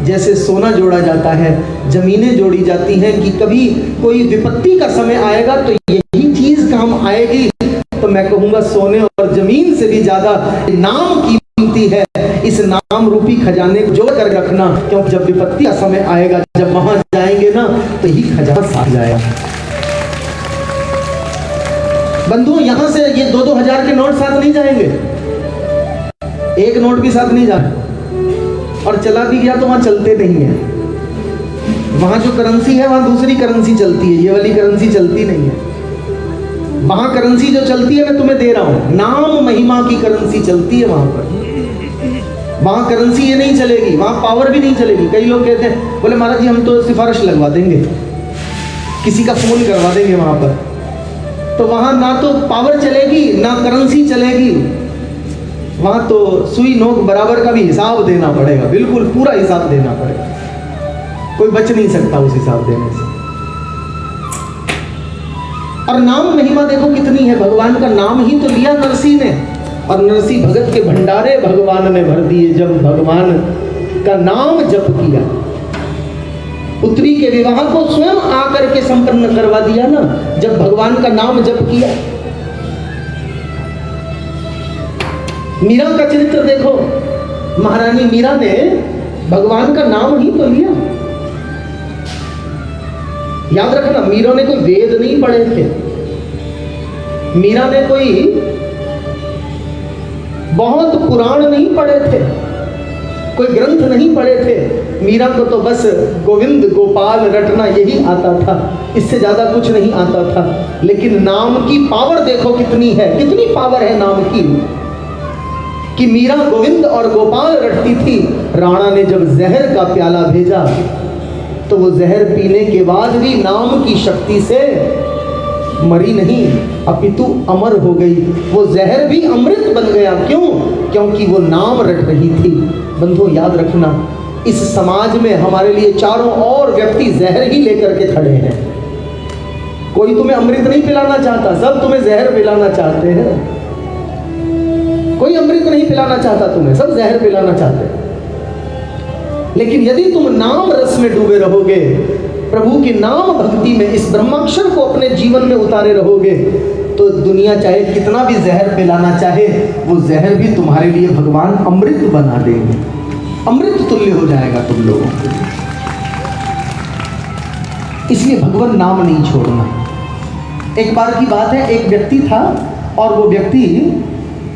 जैसे सोना जोड़ा जाता है, जमीनें जोड़ी जाती हैं कि कभी कोई विपत्ति का समय आएगा तो यही चीज काम आएगी। तो मैं कहूँगा सोने और जमीन से भी ज्यादा नाम कीमती है। इस नाम रूपी खजाने को जोड़ कर रखना, क्योंकि जब विपत्ति का समय आएगा, जब वहां जाएंगे ना, तो यही खजाना साथ जाएगा। बंधु, यहां से ये 2-2 हजार के नोट साथ नहीं जाएंगे, एक नोट भी साथ नहीं जाए, और चला भी गया तो वहां चलते नहीं है। वहां जो करेंसी है वहां दूसरी करेंसी चलती है, ये वाली करेंसी चलती नहीं है। वहां करेंसी जो चलती है मैं तुम्हें दे रहा हूं, नाम महिमा की करेंसी चलती है वहां पर। वहां करेंसी ये नहीं चलेगी, वहां पावर भी नहीं चलेगी। कई लोग कहते हैं, बोले महाराज जी हम तो सिफारिश लगवा देंगे, किसी का फोन करवा देंगे वहां पर। तो वहां ना तो पावर चलेगी ना करेंसी चलेगी, वहां तो सुई नोक बराबर का भी हिसाब देना पड़ेगा, बिल्कुल पूरा हिसाब देना पड़ेगा, कोई बच नहीं सकता उस हिसाब देने से। और नाम महिमा देखो कितनी है, भगवान का नाम ही तो लिया नरसी ने, और नरसी भगत के भंडारे भगवान ने भर दिए जब भगवान का नाम जप किया। पुत्री के विवाह को स्वयं आकर के संपन्न करवा दिया ना, जब भगवान का नाम जप किया। मीरा का चरित्र देखो, महारानी मीरा ने भगवान का नाम ही तो लिया। याद रखना, मीरा ने कोई वेद नहीं पढ़े थे, मीरा ने कोई बहुत पुराण नहीं पढ़े थे, कोई ग्रंथ नहीं पढ़े थे। मीरा को तो बस गोविंद गोपाल रटना यही आता था, इससे ज्यादा कुछ नहीं आता था। लेकिन नाम की पावर देखो कितनी है, कितनी पावर है नाम की, कि मीरा गोविंद और गोपाल रटती थी। राणा ने जब जहर का प्याला भेजा तो वो जहर पीने के बाद भी नाम की शक्ति से मरी नहीं, अपितु अमर हो गई। वो जहर भी अमृत बन गया। क्यों? क्योंकि वो नाम रट रही थी। बंधुओं याद रखना, इस समाज में हमारे लिए चारों ओर व्यक्ति जहर ही लेकर के खड़े हैं। कोई तुम्हें अमृत नहीं पिलाना चाहता, सब तुम्हें जहर पिलाना चाहते हैं। कोई अमृत नहीं पिलाना चाहता तुम्हें, सब जहर पिलाना चाहते हैं। लेकिन यदि तुम नाम रस में डूबे रहोगे, प्रभु की नाम भक्ति में इस ब्रह्माक्षर को अपने जीवन में उतारे रहोगे, तो दुनिया चाहे कितना भी जहर पिलाना चाहे, वो जहर भी तुम्हारे लिए भगवान अमृत बना देंगे। अमृत तुल्य हो जाएगा तुम लोगों को। इसलिए भगवान नाम नहीं छोड़ना। एक बार की बात है, एक व्यक्ति था और वो व्यक्ति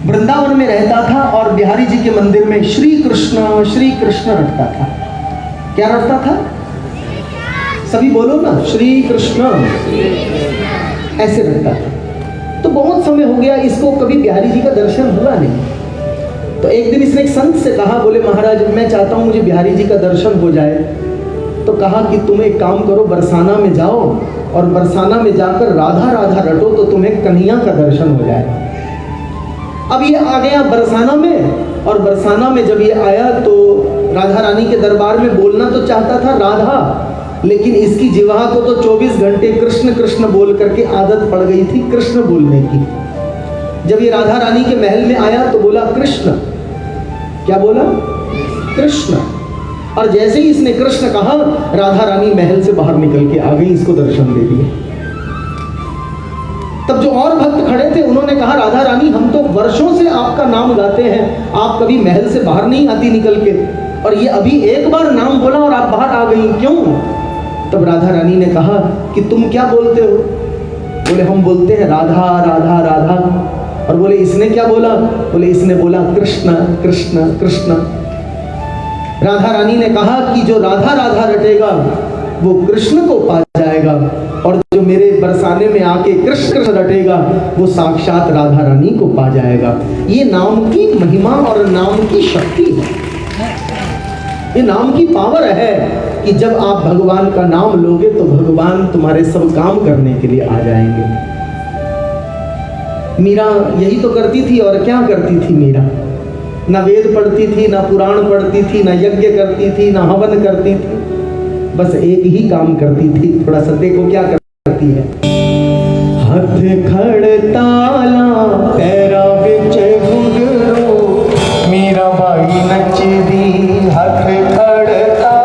वृंदावन में रहता था और बिहारी जी के मंदिर में श्री कृष्ण रटता था। क्या रटता था? सभी बोलो ना, श्री कृष्ण ऐसे रटता था। तो बहुत समय हो गया, इसको कभी बिहारी जी का दर्शन हुआ नहीं। तो एक दिन इसने एक संत से कहा, बोले महाराज मैं चाहता हूँ मुझे बिहारी जी का दर्शन हो जाए। तो कहा कि तुम एक काम करो, बरसाना में जाओ और बरसाना में जाकर राधा राधा रटो तो तुम्हें कन्हैया का दर्शन हो जाए। अब ये आ गया बरसाना में, और बरसाना में जब ये आया तो राधा रानी के दरबार में बोलना तो चाहता था राधा, लेकिन इसकी जिह्वा को तो 24 घंटे कृष्ण कृष्ण बोल करके आदत पड़ गई थी कृष्ण बोलने की। जब ये राधा रानी के महल में आया तो बोला कृष्ण। क्या बोला? कृष्ण। और जैसे ही इसने कृष्ण कहा, राधा रानी महल से बाहर निकल के आ गई, इसको दर्शन दे दिए। तब जो और भक्त खड़े थे उन्होंने कहा, राधा रानी हम तो वर्षों से आपका नाम गाते हैं, आप कभी महल से बाहर नहीं आती निकल के, और ये अभी एक बार नाम बोला और आप बाहर आ गई, क्यों? तब राधा रानी ने कहा कि तुम क्या बोलते हो? बोले हम बोलते हैं राधा राधा राधा। और बोले इसने क्या बोला? बोले इसने बोला कृष्ण कृष्ण कृष्ण। राधा रानी ने कहा कि जो राधा राधा रटेगा वो कृष्ण को पा जाएगा, और जो मेरे बरसाने में आके कृष्ण कृष्ण रटेगा वो साक्षात राधा रानी को पा जाएगा। ये नाम की महिमा और नाम की शक्ति है, ये नाम की पावर है कि जब आप भगवान का नाम लोगे तो भगवान तुम्हारे सब काम करने के लिए आ जाएंगे। मीरा यही तो करती थी, और क्या करती थी मीरा? ना वेद पढ़ती थी, ना पुराण पढ़ती थी, ना यज्ञ करती थी, ना हवन करती थी, बस एक ही काम करती थी। थोड़ा सा देखो क्या करती है। हाथ खड़ताला पैरा विच घुंघरू, मीरा बाई नचदी हाथ खड़ताला।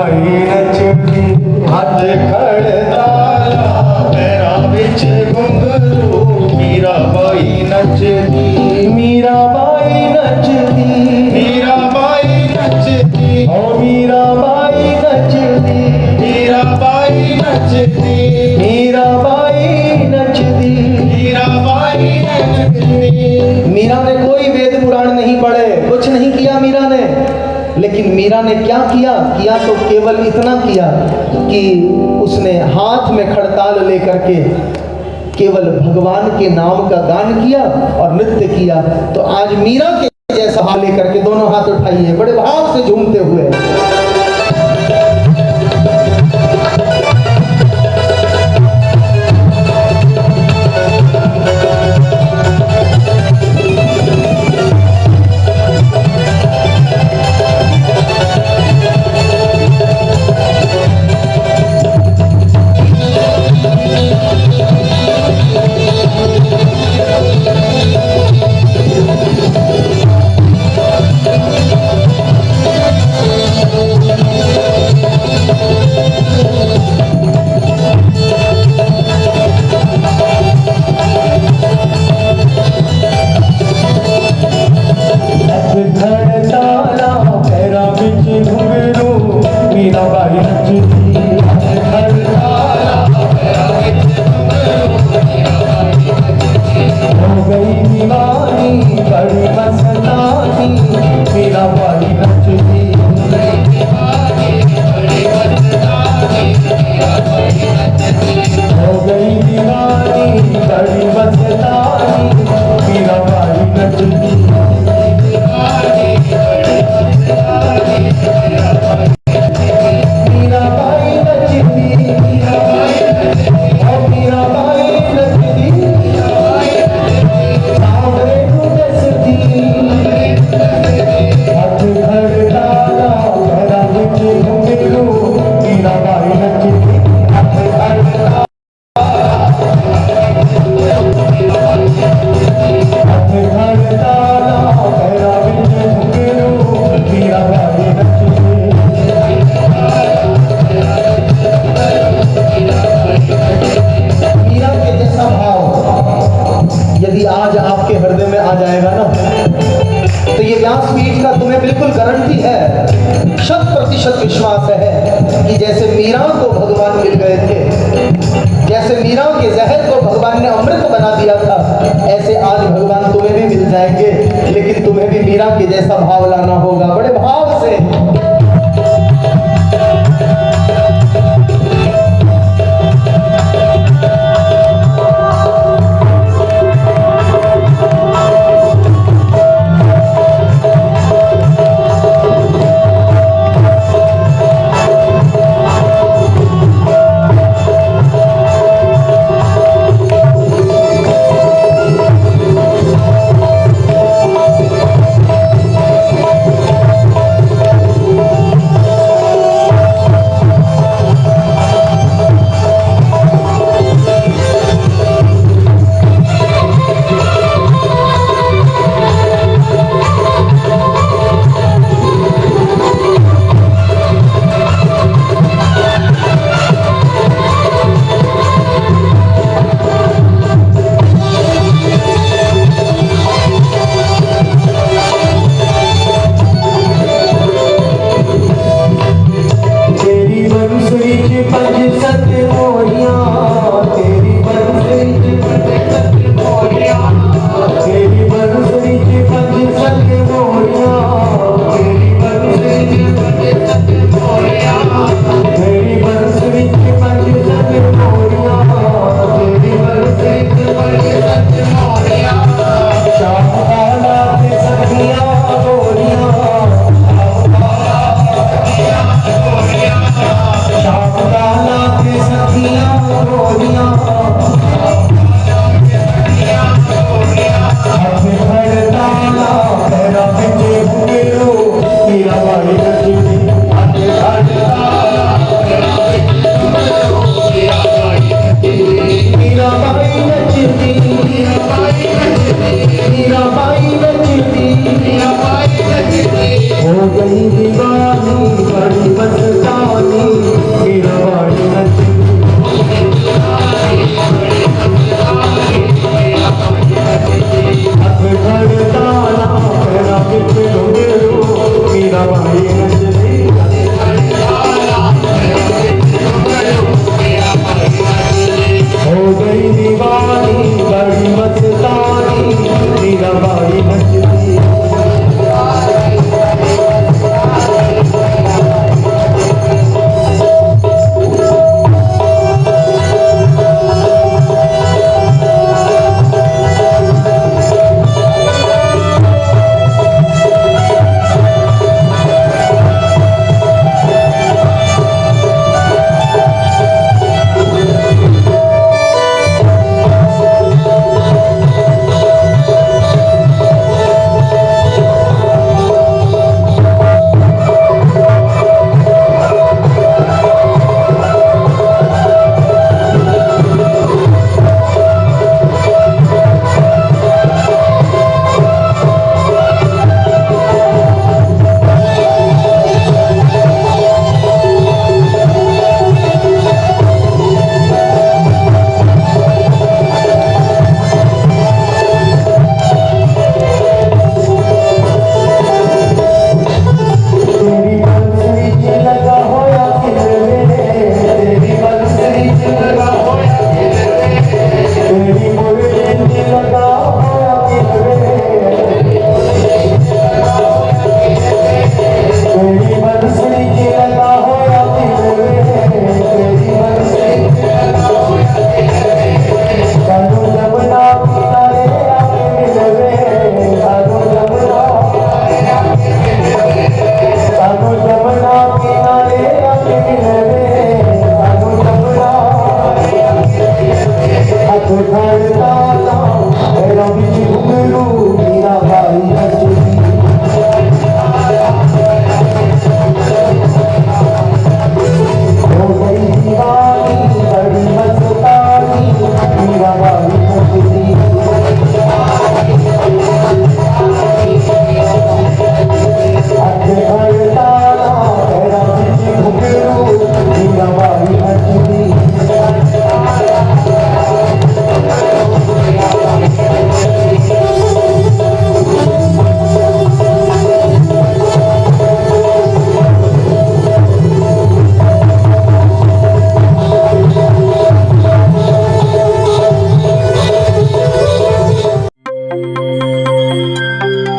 बाई नचदी हाथ खड़ताला पैरा विच घुंघरू मीरा बाई नचदी मीरा बाई नचदी मीरा बाई नचदी ओ मीरा बाई नचदी मीरा बाई नचदी मीरा बाई नचदी मीरा बाई नचदी। मीरा ने कोई वेद पुराण नहीं पढ़े, कुछ नहीं किया मीरा ने, लेकिन मीरा ने क्या किया? किया तो केवल इतना किया कि उसने हाथ में खड़ताल लेकर के केवल भगवान के नाम का गान किया और नृत्य किया। तो आज मीरा के जैसा हाथ लेकर के दोनों हाथ उठाइए बड़े भाव से झूमते हुए। आज आपके हृदय में आ जाएगा ना, तो ये व्यासपीठ का तुम्हें बिल्कुल गारंटी है, 100% विश्वास है कि जैसे मीरा को भगवान मिल गए थे, जैसे मीरा के जहर को भगवान ने अमृत बना दिया था, ऐसे आज भगवान तुम्हें भी मिल जाएंगे। लेकिन तुम्हें भी मीरा के जैसा भाव लाना होगा, बड़े भाव से